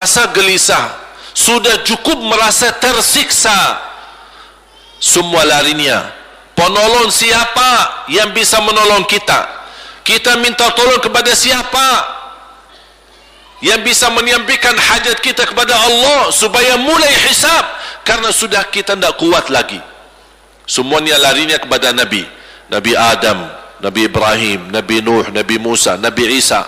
Rasa gelisah, sudah cukup merasa tersiksa, semua larinya. Penolong siapa yang bisa menolong kita? Kita minta tolong kepada siapa yang bisa menyampaikan hajat kita kepada Allah supaya mulai hisab? Karena sudah kita tidak kuat lagi. Semuanya larinya kepada Nabi, Nabi Adam, Nabi Ibrahim, Nabi Nuh, Nabi Musa, Nabi Isa.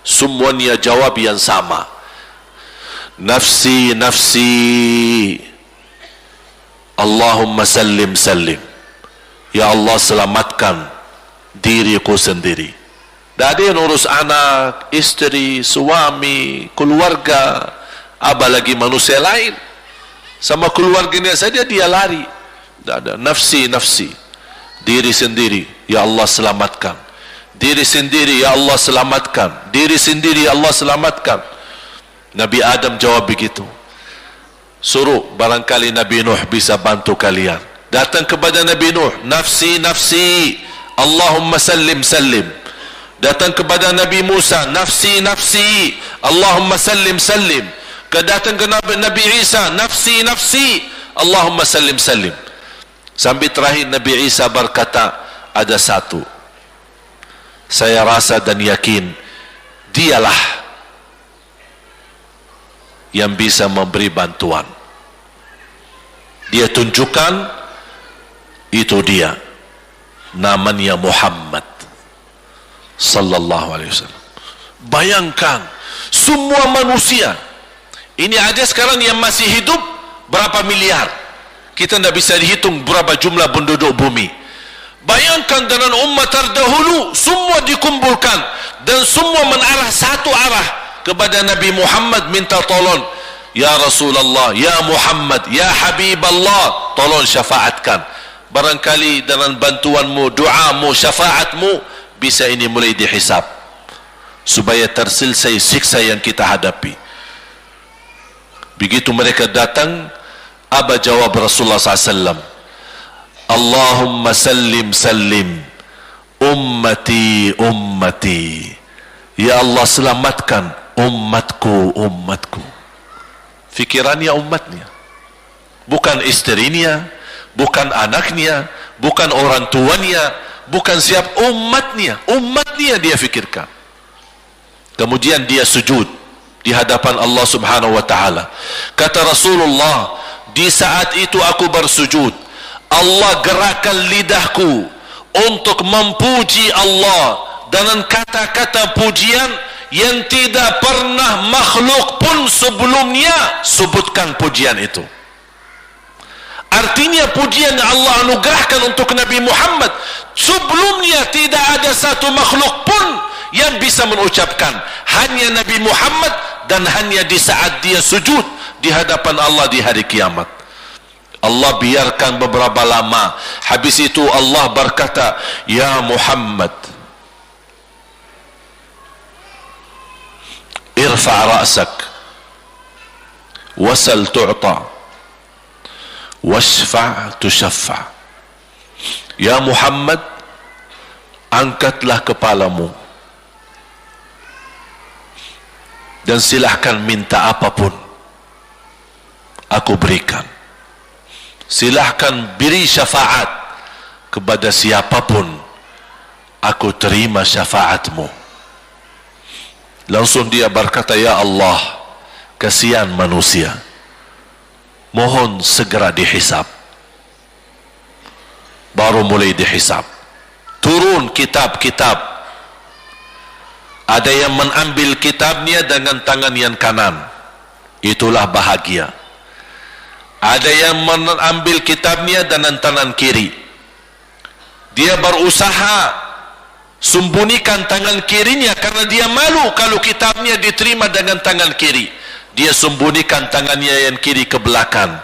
Semuanya jawab yang sama. Nafsi, nafsi, Allahumma sallim, sallim. Ya Allah, selamatkan diriku sendiri. Tak ada yang urus anak, isteri, suami, keluarga, apalagi manusia lain. Sama keluarganya saja dia lari. Tak ada. Nafsi, nafsi, diri sendiri. Ya Allah, selamatkan diri sendiri. Ya Allah, selamatkan diri sendiri. Ya Allah, selamatkan. Nabi Adam jawab begitu. Suruh barangkali Nabi Nuh bisa bantu kalian. Datang kepada Nabi Nuh, nafsi, nafsi, Allahumma sallim, sallim. Datang kepada Nabi Musa, nafsi, nafsi, Allahumma sallim, sallim. Datang ke Nabi Isa, nafsi, nafsi, Allahumma sallim, sallim. Sampai terakhir Nabi Isa berkata, ada satu saya rasa dan yakin, dialah yang bisa memberi bantuan. Dia tunjukkan, itu dia, namanya Muhammad sallallahu alaihi wasallam. Bayangkan semua manusia ini ada sekarang yang masih hidup berapa miliar, kita tidak bisa dihitung berapa jumlah penduduk bumi. Bayangkan dengan umat terdahulu semua dikumpulkan dan semua menarah satu arah kepada Nabi Muhammad, minta tolong. Ya Rasulullah, ya Muhammad, ya Habib Allah, tolong syafaatkan. Barangkali dengan bantuanmu, doamu, syafaatmu, bisa ini mulai dihisab supaya terselesai siksa yang kita hadapi. Begitu mereka datang, apa jawab Rasulullah SAW? Allahumma sallim, sallim, ummati, ummati. Ya Allah, selamatkan umatku, umatku. Fikirannya umatnya, bukan istrinya, bukan anaknya, bukan orang tuanya, bukan siap, umatnya. Umatnya dia fikirkan. Kemudian dia sujud di hadapan Allah Subhanahu wa ta'ala. Kata Rasulullah, di saat itu aku bersujud, Allah gerakkan lidahku untuk memuji Allah dengan kata-kata pujian yang tidak pernah makhluk pun sebelumnya sebutkan pujian itu. Artinya pujian yang Allah anugerahkan untuk Nabi Muhammad sebelumnya tidak ada satu makhluk pun yang bisa mengucapkan, hanya Nabi Muhammad, dan hanya di saat dia sujud di hadapan Allah di hari kiamat. Allah biarkan beberapa lama, habis itu Allah berkata, ya Muhammad, irfa' ra'sak wasal tu'ta washfa' tushaffa'. Ya Muhammad, angkatlah kepalamu dan silahkan minta apapun, aku berikan. Silahkan beri syafaat kepada siapapun, aku terima syafaatmu. Langsung dia berkata, ya Allah, kasihan manusia, mohon segera dihisab. Baru mulai dihisab, turun kitab-kitab. Ada yang mengambil kitabnya dengan tangan yang kanan, itulah bahagia. Ada yang mengambil kitabnya dengan tangan kiri, dia berusaha sembunyikan tangan kirinya karena dia malu kalau kitabnya diterima dengan tangan kiri. Dia sembunyikan tangannya yang kiri ke belakang,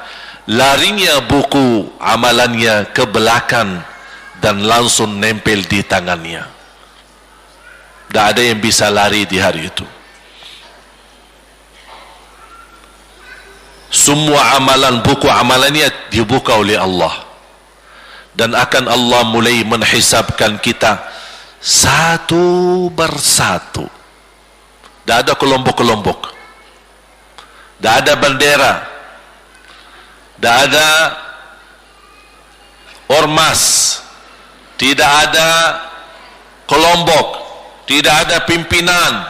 larinya buku amalannya ke belakang dan langsung nempel di tangannya. Tak ada yang bisa lari di hari itu. Semua amalan, buku amalannya dibuka oleh Allah, dan akan Allah mulai menghisabkan kita satu persatu. Tak ada kelompok-kelompok. tidak ada bendera, tidak ada ormas, tidak ada kelompok, tidak ada pimpinan,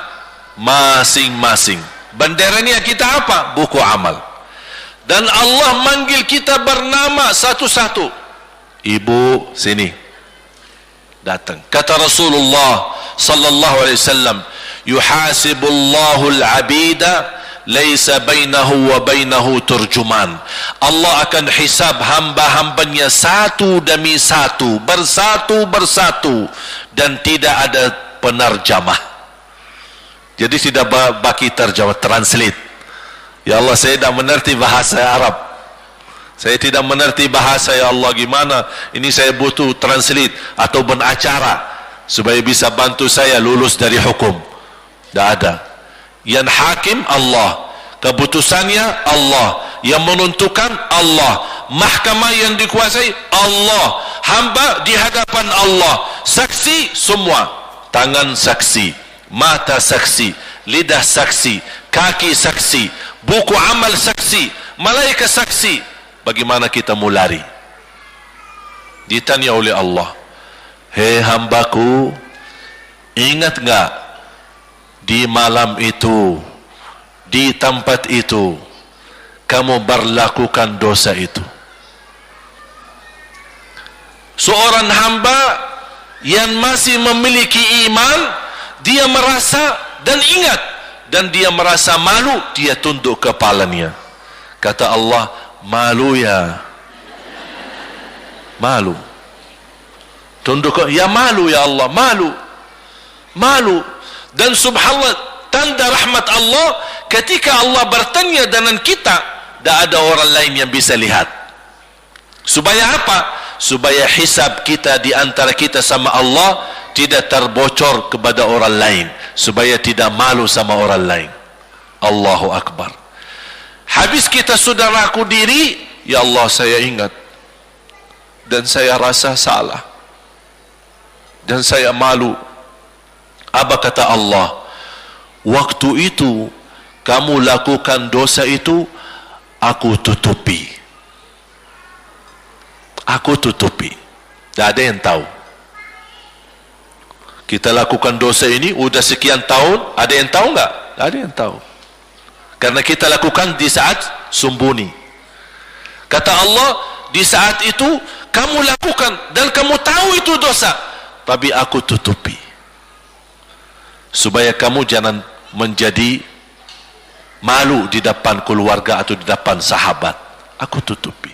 masing-masing. Benderanya kita apa? Buku amal. Dan Allah manggil kita bernama satu-satu. Ibu, sini. Datang. Kata Rasulullah sallallahu alaihi wasallam, yuhasibullahu al-abida laisa bainahu wa bainahu turjuman. Allah akan hisab hamba-hambanya satu demi satu, bersatu-bersatu, dan tidak ada penerjemah. Jadi tidak bagi terjemah, translate. Ya Allah, saya tidak mengerti bahasa Arab, saya tidak mengerti bahasa, ya Allah, gimana ini, saya butuh translate atau acara supaya bisa bantu saya lulus dari hukum. Tidak ada. Yang hakim Allah, keputusannya Allah, yang menentukan Allah, mahkamah yang dikuasai Allah, hamba di hadapan Allah, saksi semua, tangan saksi, mata saksi, lidah saksi, kaki saksi, buku amal saksi, malaikat saksi. Bagaimana kita mau lari? Ditanya oleh Allah, hei hambaku, ingat enggak di malam itu, di tempat itu, kamu berlakukan dosa itu? Seorang hamba yang masih memiliki iman, dia merasa dan ingat, dan dia merasa malu, dia tunduk kepalanya. Kata Allah, malu ya, malu. Tunduk, ya malu ya Allah, malu, malu. Dan subhanallah, tanda rahmat Allah, ketika Allah bertanya dengan kita, tidak ada orang lain yang bisa lihat. Supaya apa? Supaya hisab kita di antara kita sama Allah tidak terbocor kepada orang lain, supaya tidak malu sama orang lain. Allahu Akbar. Habis kita sudah raku diri, ya Allah, saya ingat dan saya rasa salah dan saya malu. Apa kata Allah? Waktu itu kamu lakukan dosa itu, aku tutupi. Aku tutupi. Tidak ada yang tahu. Kita lakukan dosa ini udah sekian tahun, ada yang tahu enggak? Tidak ada yang tahu. Karena kita lakukan di saat sembunyi. Kata Allah, di saat itu kamu lakukan dan kamu tahu itu dosa, tapi aku tutupi. Supaya kamu jangan menjadi malu di depan keluarga atau di depan sahabat. Aku tutupi.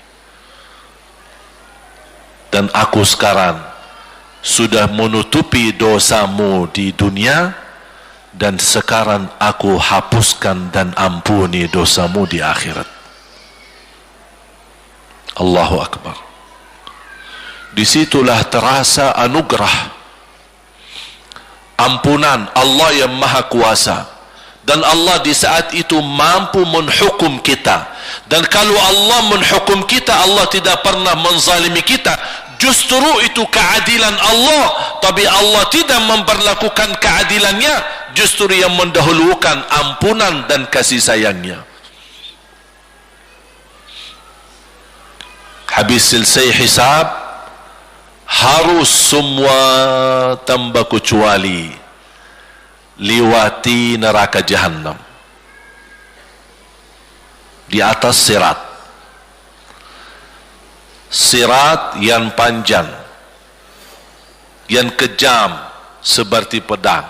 Dan aku sekarang sudah menutupi dosamu di dunia, dan sekarang aku hapuskan dan ampuni dosamu di akhirat. Allahu Akbar. Disitulah terasa anugerah, ampunan Allah yang maha kuasa. Dan Allah di saat itu mampu menghukum kita. Dan kalau Allah menghukum kita, Allah tidak pernah menzalimi kita. Justru itu keadilan Allah. Tapi Allah tidak memperlakukan keadilannya, justru yang mendahulukan ampunan dan kasih sayangnya. Habis selesai hisab, harus semua tanpa kecuali liwati neraka Jahannam di atas sirat. Sirat yang panjang, yang kejam seperti pedang,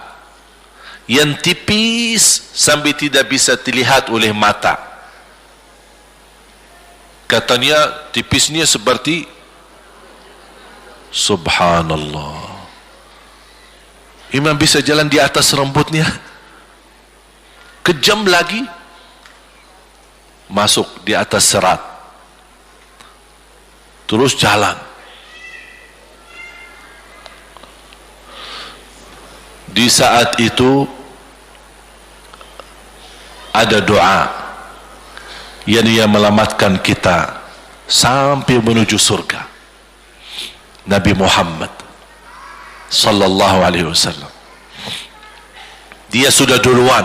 yang tipis sampai tidak bisa dilihat oleh mata. Katanya tipisnya seperti, subhanallah, imam bisa jalan di atas rambutnya. Kejam lagi, masuk di atas serat, terus jalan. Di saat itu ada doa yang menyelamatkan kita sampai menuju surga. Nabi Muhammad sallallahu alaihi wasallam, dia sudah duluan